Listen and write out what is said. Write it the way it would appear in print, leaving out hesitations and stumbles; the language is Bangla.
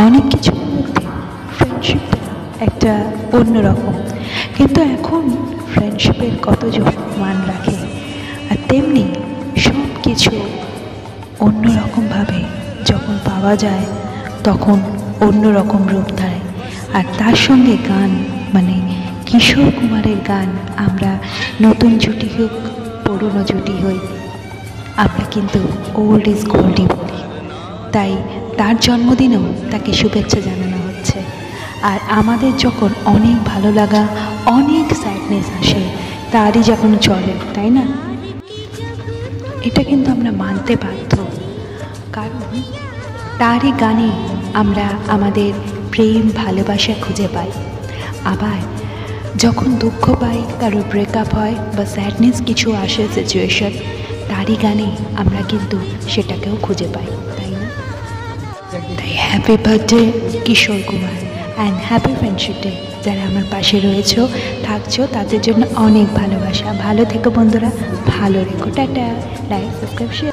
অনেক কিছুর মধ্যে ফ্রেন্ডশিপটা একটা অন্যরকম। কিন্তু এখন ফ্রেন্ডশিপের কতজন মান রাখে, আর তেমনি সব কিছু অন্যরকমভাবে যখন পাওয়া যায় তখন অন্যরকম রূপ ধারে। আর তার সঙ্গে গান, মানে কিশোর কুমারের গান, আমরা নতুন জুটি হোক পুরনো জুটি হই, আমরা কিন্তু ওল্ড ইজ গোল্ডই বলি। তাই তার জন্মদিনেও তাকে শুভেচ্ছা জানানো হচ্ছে। আর আমাদের যখন অনেক ভালো লাগা, অনেক স্যাডনেস আসে, তারই যখন চলে, তাই না? এটা কিন্তু আমরা মানতে বাধ্য, কারণ তারই গানে আমরা আমাদের প্রেম ভালোবাসা খুঁজে পাই। আবার যখন দুঃখ পাই, কারোর ব্রেকআপ হয় বা স্যাডনেস কিছু আসে সিচুয়েশন, তারই গানে আমরা কিন্তু সেটাকেও খুঁজে পাই, তাই না? তাই happy birthday Kishore Kumar, and happy friendship day. যারা আমার পাশে রয়েছো, থাকছো, তাদের জন্য অনেক ভালোবাসা। ভালো থেকো বন্ধুরা, ভালো রেখো। টাটা। Like, subscribe, share.